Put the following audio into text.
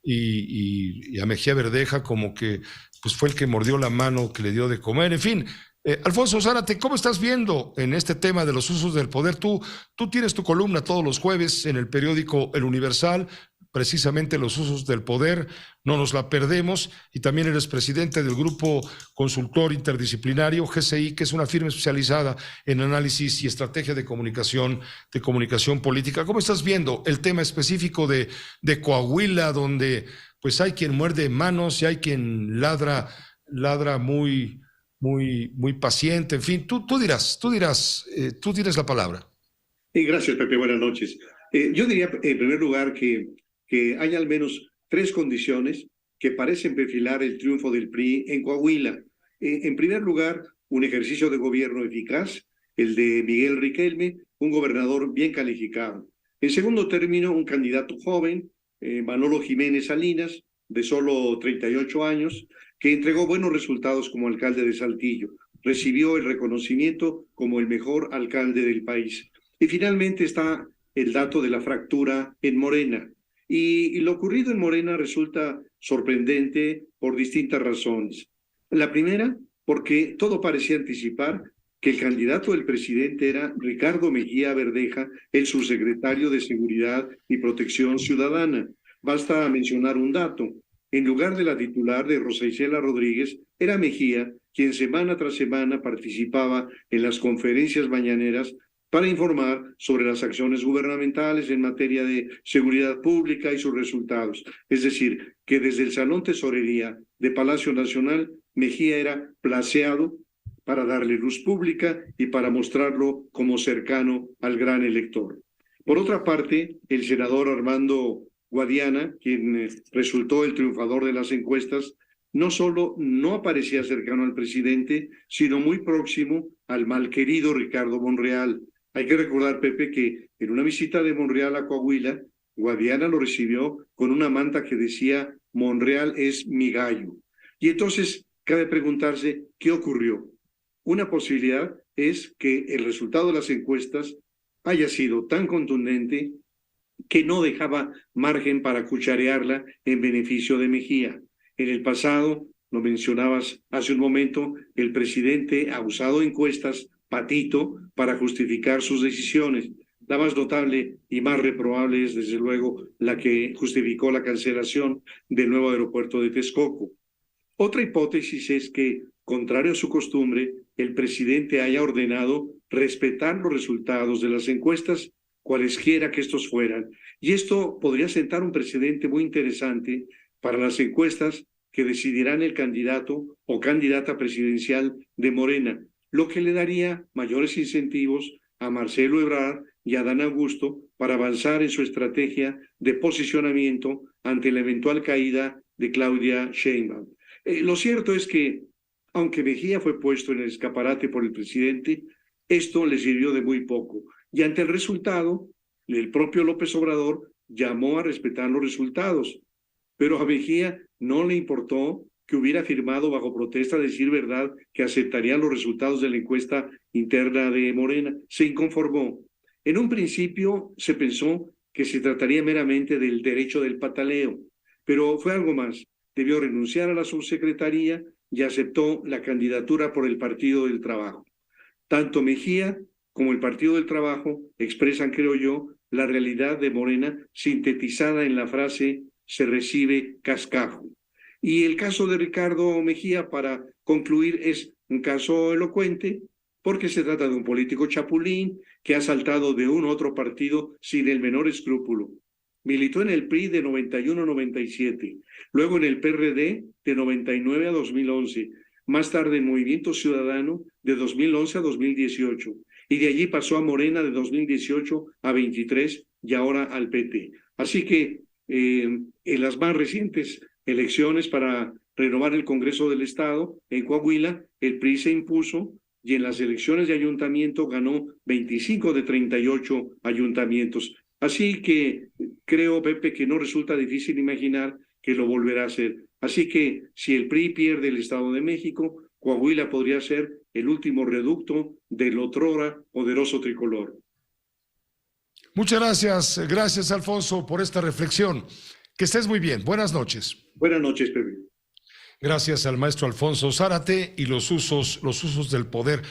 y a Mejía Verdeja como que pues fue el que mordió la mano que le dio de comer, en fin. Alfonso Zárate, ¿cómo estás viendo en este tema de los usos del poder? Tú tienes tu columna todos los jueves en el periódico El Universal, precisamente los usos del poder, no nos la perdemos, y también eres presidente del Grupo Consultor Interdisciplinario, GCI, que es una firma especializada en análisis y estrategia de comunicación política. ¿Cómo estás viendo el tema específico de Coahuila, donde pues hay quien muerde manos y hay quien ladra muy paciente? En fin, tú dirás, tú tienes la palabra. Gracias, Pepe. Buenas noches. Yo diría, en primer lugar, que hay al menos tres condiciones que parecen perfilar el triunfo del PRI en Coahuila. En primer lugar, un ejercicio de gobierno eficaz, el de Miguel Riquelme, un gobernador bien calificado. En segundo término, un candidato joven, Manolo Jiménez Salinas, de solo 38 años, que entregó buenos resultados como alcalde de Saltillo. Recibió el reconocimiento como el mejor alcalde del país. Y finalmente está el dato de la fractura en Morena. Y lo ocurrido en Morena resulta sorprendente por distintas razones. La primera, porque todo parecía anticipar que el candidato del presidente era Ricardo Mejía Verdeja, el subsecretario de Seguridad y Protección Ciudadana. Basta mencionar un dato. En lugar de la titular de Rosa Isela Rodríguez, era Mejía quien semana tras semana participaba en las conferencias mañaneras para informar sobre las acciones gubernamentales en materia de seguridad pública y sus resultados. Es decir, que desde el Salón Tesorería de Palacio Nacional, Mejía era placeado para darle luz pública y para mostrarlo como cercano al gran elector. Por otra parte, el senador Armando Guadiana, quien resultó el triunfador de las encuestas, no solo no aparecía cercano al presidente, sino muy próximo al malquerido Ricardo Monreal. Hay que recordar, Pepe, que en una visita de Monreal a Coahuila, Guadiana lo recibió con una manta que decía Monreal es mi gallo. Y entonces cabe preguntarse qué ocurrió. Una posibilidad es que el resultado de las encuestas haya sido tan contundente que no dejaba margen para cucharearla en beneficio de Mejía. En el pasado, lo mencionabas hace un momento, el presidente ha usado encuestas patito para justificar sus decisiones. La más notable y más reprobable es, desde luego, la que justificó la cancelación del nuevo aeropuerto de Texcoco. Otra hipótesis es que, contrario a su costumbre, el presidente haya ordenado respetar los resultados de las encuestas, cualesquiera que estos fueran. Y esto podría sentar un precedente muy interesante para las encuestas que decidirán el candidato o candidata presidencial de Morena, lo que le daría mayores incentivos a Marcelo Ebrard y a Adán Augusto para avanzar en su estrategia de posicionamiento ante la eventual caída de Claudia Sheinbaum. Lo cierto es que, aunque Mejía fue puesto en el escaparate por el presidente, esto le sirvió de muy poco. Y ante el resultado, el propio López Obrador llamó a respetar los resultados, pero a Mejía no le importó que hubiera firmado bajo protesta decir verdad que aceptaría los resultados de la encuesta interna de Morena. Se inconformó. En un principio se pensó que se trataría meramente del derecho del pataleo, pero fue algo más. Debió renunciar a la subsecretaría y aceptó la candidatura por el Partido del Trabajo. Tanto Mejía como el Partido del Trabajo expresan, creo yo, la realidad de Morena sintetizada en la frase "se recibe cascajo". Y el caso de Ricardo Mejía, para concluir, es un caso elocuente porque se trata de un político chapulín que ha saltado de un u otro partido sin el menor escrúpulo. Militó en el PRI de 91 a 97, luego en el PRD de 99 a 2011, más tarde en Movimiento Ciudadano de 2011 a 2018, y de allí pasó a Morena de 2018 a 23 y ahora al PT. Así que en las más recientes elecciones para renovar el Congreso del Estado en Coahuila, el PRI se impuso y en las elecciones de ayuntamiento ganó 25 de 38 ayuntamientos. Así que creo, Pepe, que no resulta difícil imaginar que lo volverá a hacer. Así que si el PRI pierde el Estado de México, Coahuila podría ser el último reducto del otrora poderoso tricolor. Muchas gracias, Alfonso, por esta reflexión. Que estés muy bien. Buenas noches. Buenas noches, Pepe. Gracias al maestro Alfonso Zárate y los usos del poder.